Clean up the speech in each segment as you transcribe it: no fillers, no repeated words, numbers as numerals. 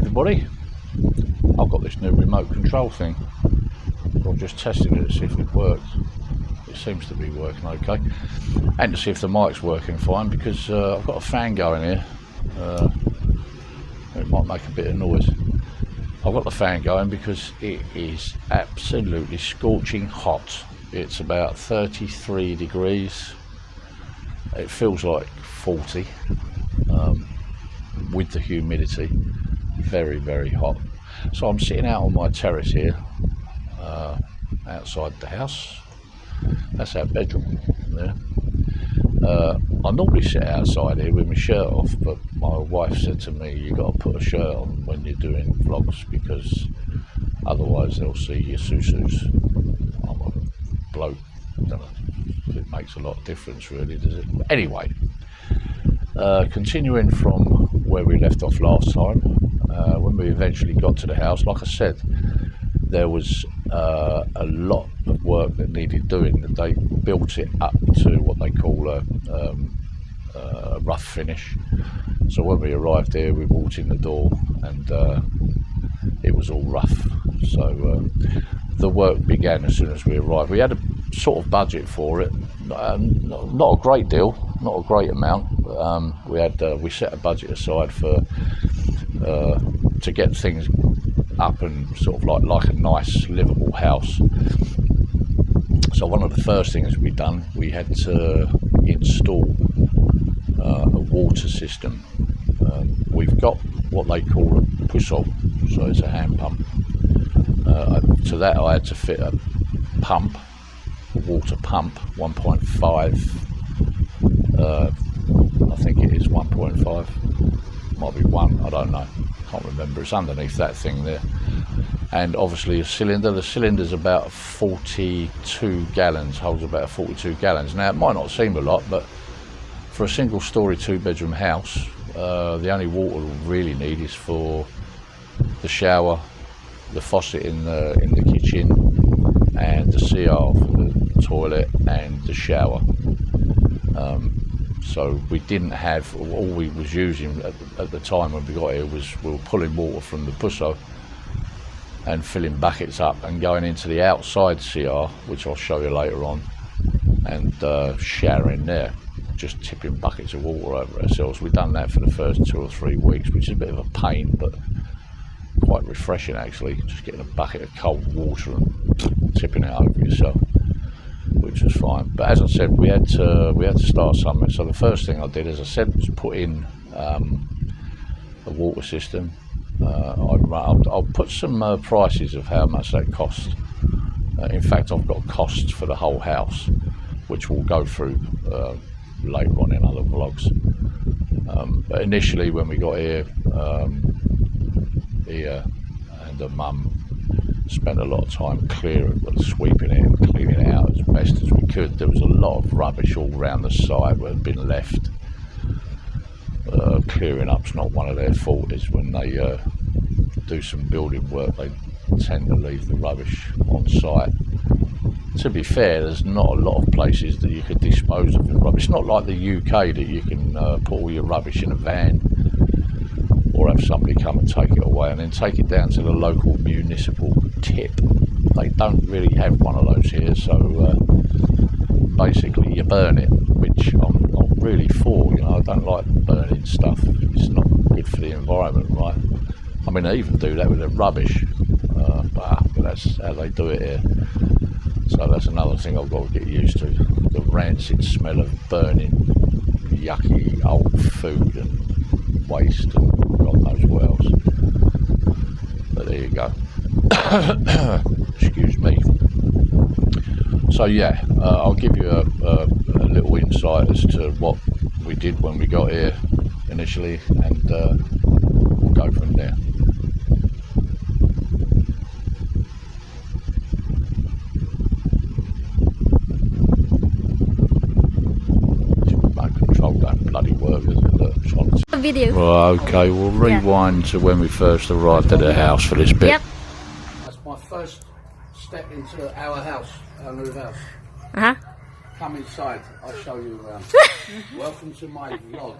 everybody. I've got this new remote control thing. I've just tested it to see if it works. It seems to be working okay, and to see if the mic's working fine, because I've got a fan going here. It might make a bit of noise. I've got the fan going because it is absolutely scorching hot. It's about 33 degrees. It feels like 40 with the humidity. Very, very hot. So I'm sitting out on my terrace here, outside the house. That's our bedroom there. I normally sit outside here with my shirt off, but my wife said to me, you got to put a shirt on when you're doing vlogs, because otherwise they'll see your susus. I'm a bloke. I don't know if it makes a lot of difference, really, does it? Anyway, continuing from where we left off last time, when we eventually got to the house, like I said, there was a lot of work that needed doing. They built it up to what they call a rough finish. So when we arrived here, we walked in the door and it was all rough. So the work began as soon as we arrived. We had a sort of budget for it, not a great deal, not a great amount. We set a budget aside for to get things up and sort of like a nice livable house. So one of the first things we done, we had to install a water system. We've got what they call a puzzle, so it's a hand pump. To that I had to fit a pump, a water pump, 1.5, I think it is 1.5, might be 1, I don't know, can't remember. It's underneath that thing there. And obviously a cylinder. The cylinder's about 42 gallons, holds about 42 gallons. Now it might not seem a lot, but for a single story 2-bedroom house, the only water we really need is for the shower, the faucet in the kitchen, and the CR for the toilet and the shower. So we didn't have, all we was using at the time when we got here was we were pulling water from the pusso and filling buckets up and going into the outside CR, which I'll show you later on, and showering there, just tipping buckets of water over ourselves. We've done that for the first 2 or 3 weeks, which is a bit of a pain, but quite refreshing actually, just getting a bucket of cold water and tipping it over yourself, which was fine. But as I said, we had to start somewhere. So the first thing I did, as I said, was put in a water system. I'll put some prices of how much that cost. In fact, I've got costs for the whole house, which we'll go through later on in other vlogs. But initially, when we got here, and the mum spent a lot of time sweeping it and cleaning it out as best as we could. There was a lot of rubbish all around the site that had been left. Clearing up's not one of their fortes. When they do some building work, they tend to leave the rubbish on site. To be fair, there's not a lot of places that you could dispose of the rubbish. It's not like the UK that you can put all your rubbish in a van or have somebody come and take it away and then take it down to the local municipal tip. They don't really have one of those here, so basically you burn it, which I'm not really for. You know, I don't like burning stuff. It's not good for the environment, right? I mean, they even do that with the rubbish, but that's how they do it here. So that's another thing I've got to get used to, the rancid smell of burning yucky old food and waste and God knows what else. But there you go. Excuse me. So yeah, I'll give you a little insight as to what we did when we got here initially, and we'll go from there. Bloody work, isn't it? Look, video. Well, okay, we'll rewind to when we first arrived at the house for this bit. Yep. That's my first step into our house, our new house. Uh-huh. Come inside, I'll show you around. Welcome to my vlog.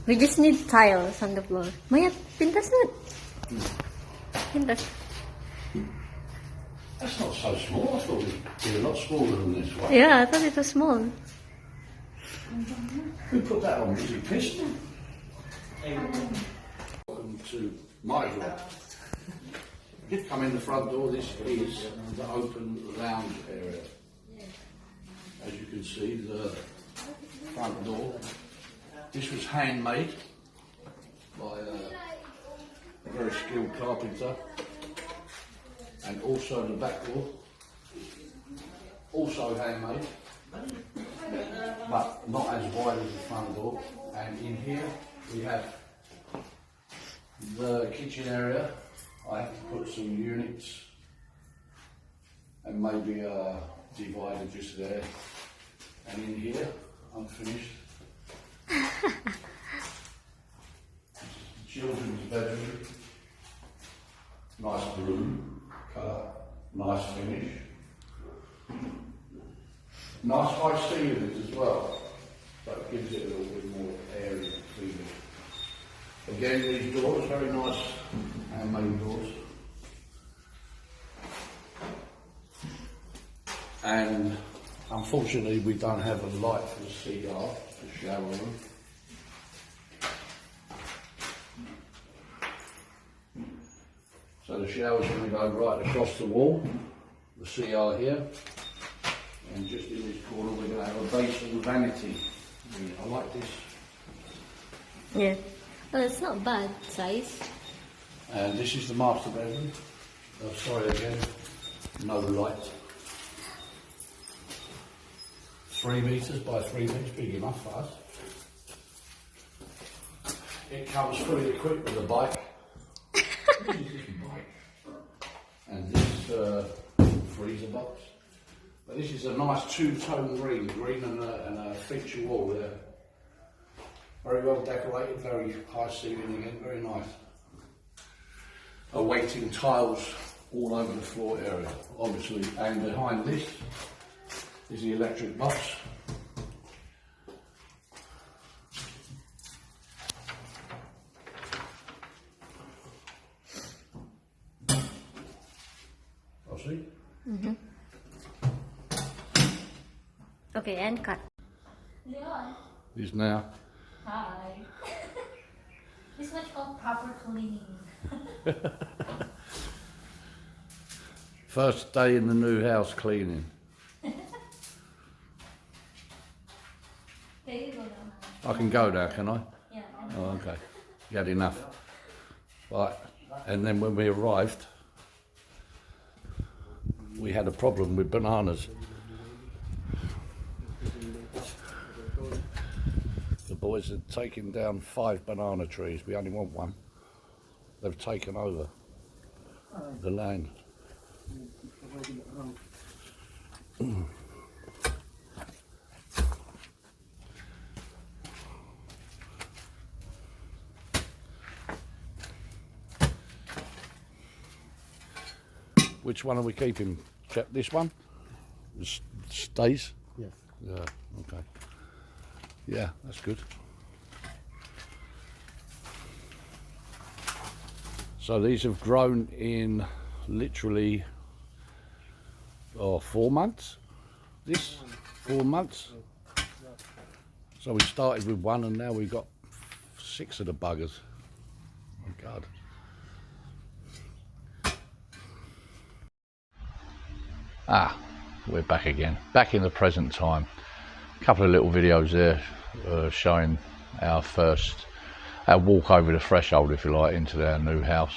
We just need tiles on the floor. Maya, pintas na. Pintas. That's not so small. I thought it'd be a lot smaller than this one. Yeah, I thought it was small. Who put that on? Was it Piston? Welcome to my door. Come in the front door. This is the open lounge area. As you can see, the front door. This was handmade by a very skilled carpenter. And also the back door, also handmade, but not as wide as the front door. And in here we have the kitchen area. I have to put some units and maybe a divider just there. And in here, I'm finished. Children's bedroom, nice blue colour, nice finish. Nice high ceilings as well, so it gives it a little bit more airy feeling. Again, these doors, very nice handmade doors. And unfortunately we don't have a light for the CR, the shower room. So the shower's going to go right across the wall, the CR here, and just in this corner we're going to have a basin vanity. I like this. Yeah. Well, it's not bad size. And this is the master bedroom. Oh, sorry again, no light. 3 metres by 3 metres, big enough for us. It comes fully equipped with a bike. And this freezer box. But this is a nice two-tone green and a feature wall there. Very well decorated, very high ceiling again, very nice. Awaiting tiles all over the floor area, obviously. And behind this is the electric box. Mm-hmm. Okay, and cut. Leon. Is now. Hi. This is what's called proper cleaning. First day in the new house cleaning. There you go now. I can go now, can I? Yeah. Oh, okay. You had enough. Right. And then when we arrived, we had a problem with bananas. The boys had taken down 5 banana trees. We only want 1. They've taken over the land. Which one are we keeping? Chap, this one? Stays? Yes. Yeah, okay. Yeah, that's good. So these have grown in literally 4 months. This 4 months. So we started with 1 and now we've got 6 of the buggers. Oh God. We're back again, back in the present time. A couple of little videos there showing our walk over the threshold, if you like, into our new house.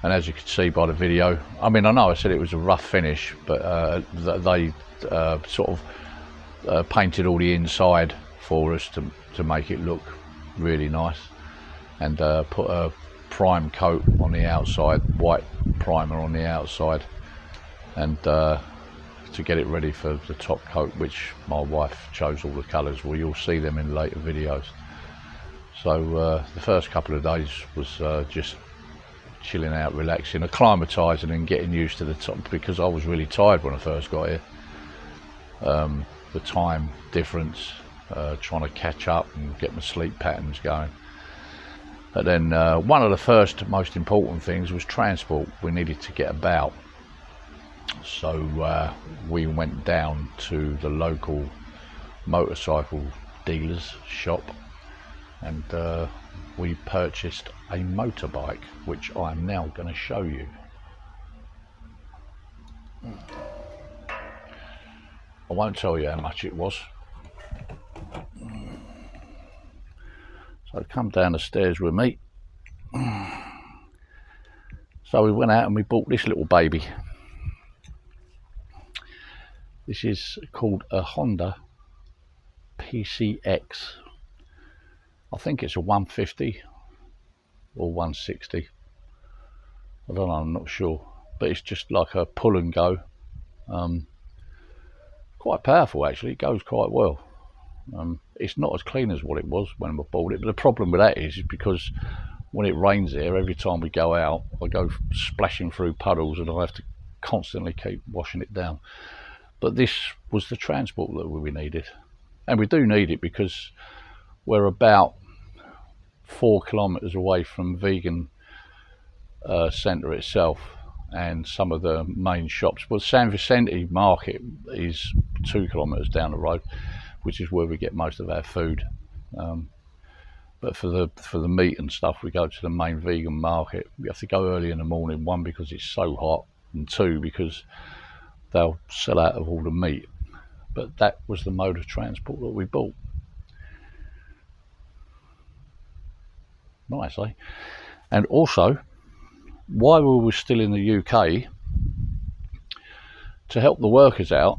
And as you can see by the video, I mean, I know I said it was a rough finish, but they sort of painted all the inside for us to make it look really nice, and put a prime coat on the outside, white primer on the outside, and to get it ready for the top coat, which my wife chose all the colours. Well, you'll see them in later videos. So the first couple of days was just chilling out, relaxing, acclimatising and getting used to the top, because I was really tired when I first got here. The time difference, trying to catch up and get my sleep patterns going. But then one of the first most important things was transport. We needed to get about. So we went down to the local motorcycle dealer's shop and we purchased a motorbike, which I'm now going to show you. I won't tell you how much it was. So come down the stairs with me. So we went out and we bought this little baby. This is called a Honda PCX. I think it's a 150 or 160. I don't know, I'm not sure. But it's just like a pull and go. Quite powerful actually, it goes quite well. It's not as clean as what it was when I bought it, but the problem with that is because when it rains here, every time we go out, I go splashing through puddles and I have to constantly keep washing it down. But this was the transport that we needed. And we do need it because we're about 4 kilometres away from vegan centre itself and some of the main shops. Well, San Vicente market is 2 kilometres down the road, which is where we get most of our food. But for the meat and stuff, we go to the main vegan market. We have to go early in the morning, one because it's so hot, and two because they'll sell out of all the meat. But that was the mode of transport that we bought. Nice, eh? And also, while we were still in the UK, to help the workers out,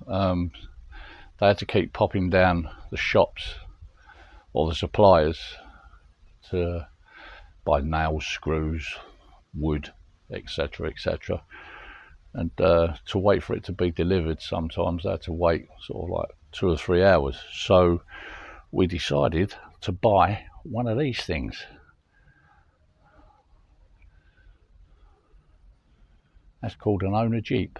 they had to keep popping down the shops or the suppliers to buy nails, screws, wood, etc, etc, and to wait for it to be delivered. Sometimes they had to wait sort of like 2 or 3 hours. So we decided to buy one of these things. That's called an owner Jeep.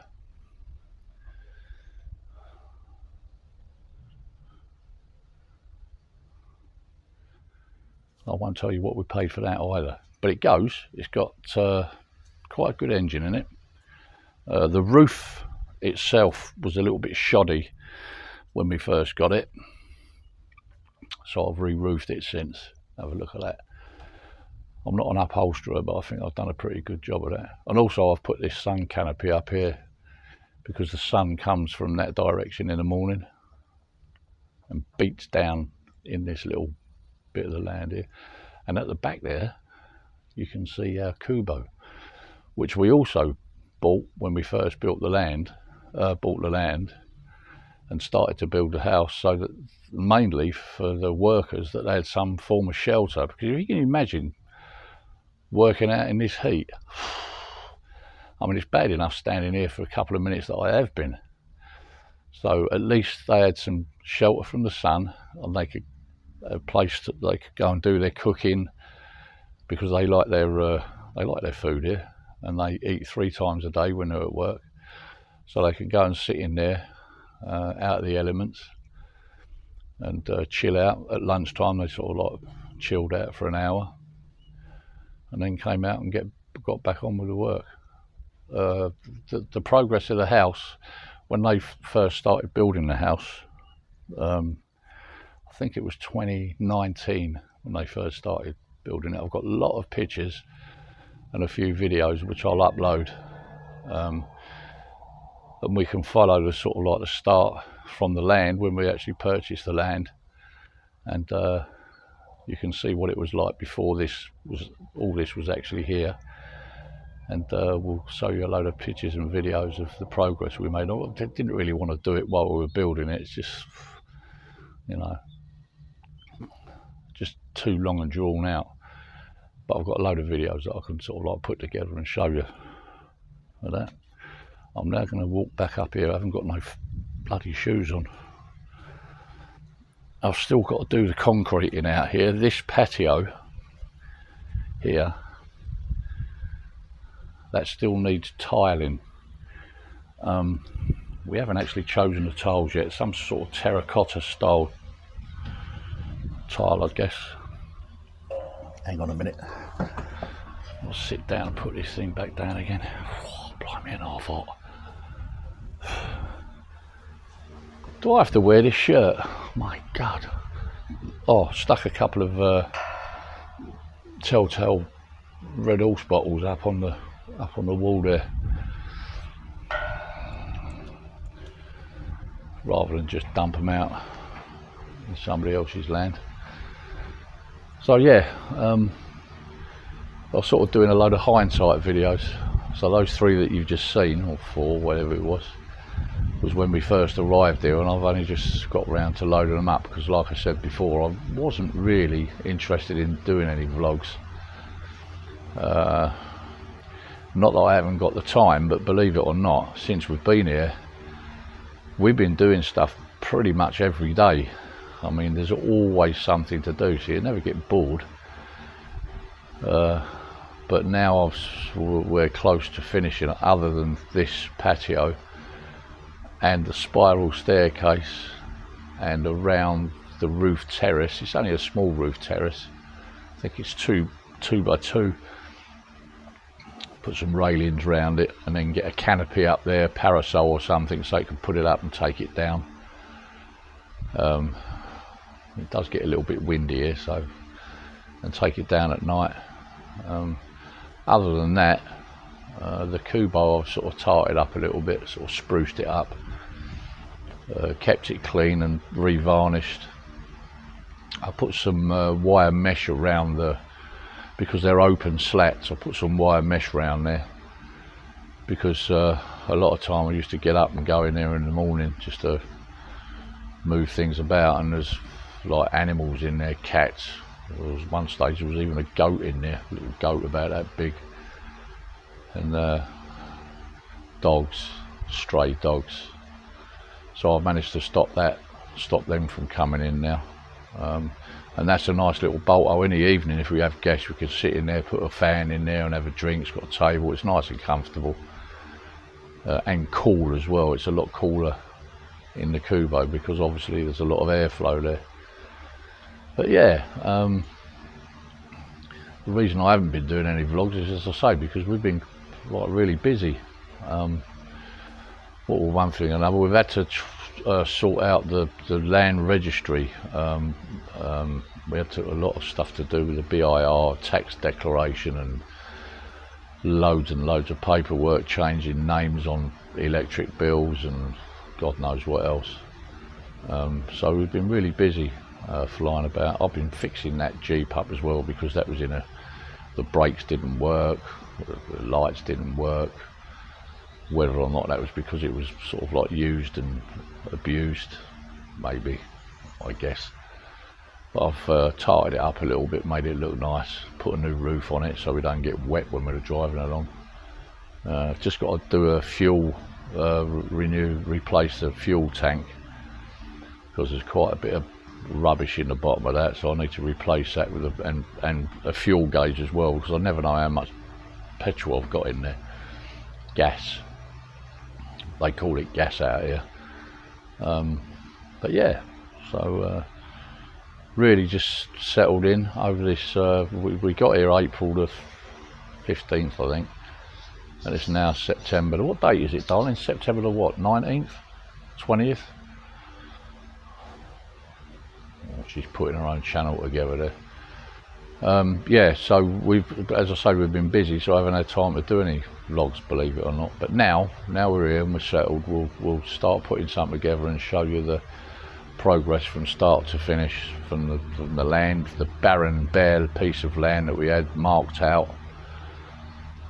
I won't tell you what we paid for that either, but it goes. It's got quite a good engine in it. The roof itself was a little bit shoddy when we first got it, so I've re-roofed it since. Have a look at that. I'm not an upholsterer, but I think I've done a pretty good job of that. And also I've put this sun canopy up here because the sun comes from that direction in the morning and beats down in this little bit of the land here. And at the back there you can see our Kubo, which we also bought when we first bought the land and started to build the house, so that mainly for the workers, that they had some form of shelter. Because if you can imagine working out in this heat, I mean, it's bad enough standing here for a couple of minutes that I have been. So at least they had some shelter from the sun, and they could a place that they could go and do their cooking, because they like their food here, and they eat 3 times a day when they're at work. So they can go and sit in there out of the elements and chill out. At lunchtime they sort of like chilled out for an hour and then came out and got back on with the work. The progress of the house, when they first started building the house, I think it was 2019 when they first started building it. I've got a lot of pictures and a few videos which I'll upload, and we can follow the sort of like the start from the land when we actually purchased the land, and you can see what it was like before all this was actually here. And we'll show you a load of pictures and videos of the progress we made. I didn't really want to do it while we were building it. It's just, you know, just too long and drawn out. But I've got a load of videos that I can sort of like put together and show you of that. I'm now going to walk back up here. I haven't got no bloody shoes on. I've still got to do the concreting out here. This patio here, that still needs tiling. We haven't actually chosen the tiles yet. Some sort of terracotta style tile, I guess. Hang on a minute. I'll sit down and put this thing back down again. Oh, blimey, and half hot. Do I have to wear this shirt? My God. Oh, stuck a couple of Telltale Red Horse bottles up on the wall there, rather than just dump them out in somebody else's land. So yeah, I was sort of doing a load of hindsight videos. So those 3 that you've just seen, or 4, whatever it was when we first arrived here, and I've only just got round to loading them up because, like I said before, I wasn't really interested in doing any vlogs. Not that I haven't got the time, but believe it or not, since we've been here, we've been doing stuff pretty much every day. I mean, there's always something to do, so you never get bored. But now we're close to finishing, other than this patio and the spiral staircase and around the roof terrace. It's only a small roof terrace. I think it's two by 2. Put some railings around it and then get a canopy up there, parasol or something, so you can put it up and take it down. It does get a little bit windy here, so, and take it down at night. Other than that, the kubo I've sort of tarted up a little bit, sort of spruced it up, kept it clean and revarnished. I put some wire mesh around because they're open slats. I put some wire mesh around there because a lot of time I used to get up and go in there in the morning just to move things about, and there's like animals in there, cats. There was one stage there was even a goat in there, a little goat about that big, and dogs, stray dogs. So I've managed to stop them from coming in now. And that's a nice little bolt. In the evening, if we have guests, we can sit in there, put a fan in there and have a drink. It's got a table. It's nice and comfortable and cool as well. It's a lot cooler in the kubo because obviously there's a lot of airflow there. But yeah, the reason I haven't been doing any vlogs is, as I say, because we've been like really busy. One thing or another, we've had to sort out the land registry. We had a lot of stuff to do with the BIR tax declaration and loads of paperwork, changing names on electric bills and God knows what else. So we've been really busy flying about. I've been fixing that Jeep up as well because that was the brakes didn't work, the lights didn't work. Whether or not that was because it was sort of like used and abused, maybe, I guess. But I've tarted it up a little bit, made it look nice, put a new roof on it so we don't get wet when we're driving along. Just got to do a fuel replace the fuel tank because there's quite a bit of rubbish in the bottom of that, so I need to replace that with and a fuel gauge as well, because I never know how much petrol I've got in there. Gas. They call it gas out here. But yeah, so really just settled in over this. We got here April the 15th, I think, and it's now September. What date is it, darling? September the what? 19th? 20th? Oh, she's putting her own channel together there. Yeah, so as I say, we've been busy, so I haven't had time to do any vlogs, believe it or not. But now we're here and we're settled, we'll start putting something together and show you the progress from start to finish, from the land, the barren, bare piece of land that we had marked out,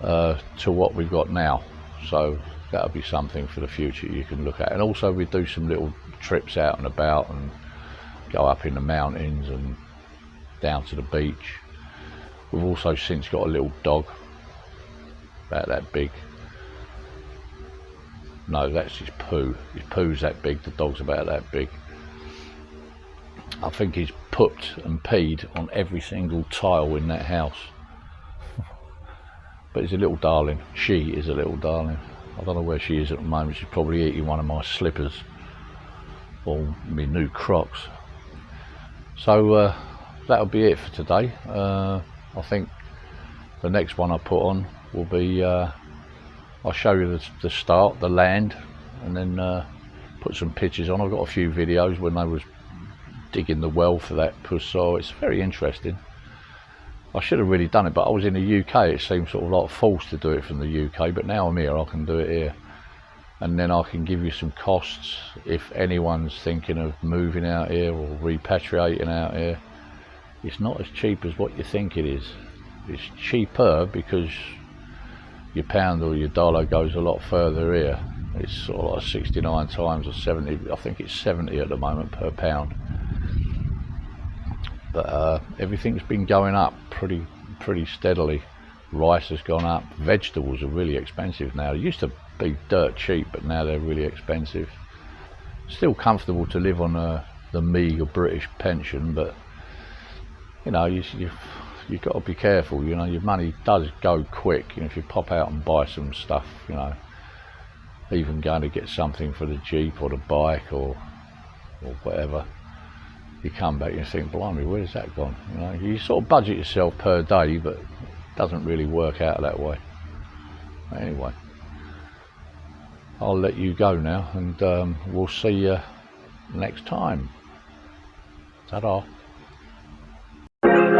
to what we've got now. So that'll be something for the future you can look at. And also we do some little trips out and about and go up in the mountains and down to the beach. We've also since got a little dog about that big. No, that's his poo. His poo's that big, the dog's about that big. I think he's pooped and peed on every single tile in that house. But he's a little darling. She is a little darling. I don't know where she is at the moment. She's probably eating one of my slippers or my new Crocs. So that'll be it for today. I think the next one I put on will be, I'll show you the start, the land, and then put some pictures on. I've got a few videos when they was digging the well for that pussol. It's very interesting. I should have really done it, but I was in the UK. It seemed sort of like forced to do it from the UK, but now I'm here, I can do it here. And then I can give you some costs if anyone's thinking of moving out here or repatriating out here. It's not as cheap as what you think it is. It's cheaper because your pound or your dollar goes a lot further here. It's sort of like 69 times or 70, I think it's 70 at the moment per pound. But everything's been going up pretty steadily. Rice has gone up. Vegetables are really expensive now. They used to be dirt cheap, but now they're really expensive. Still comfortable to live on the meagre British pension, but you know, you've got to be careful. You know, your money does go quick. You know, if you pop out and buy some stuff, you know, even going to get something for the Jeep or the bike or whatever, you come back and you think, blimey, where's that gone? You know, you sort of budget yourself per day, but it doesn't really work out that way. Anyway, I'll let you go now, and we'll see you next time. Ta-da.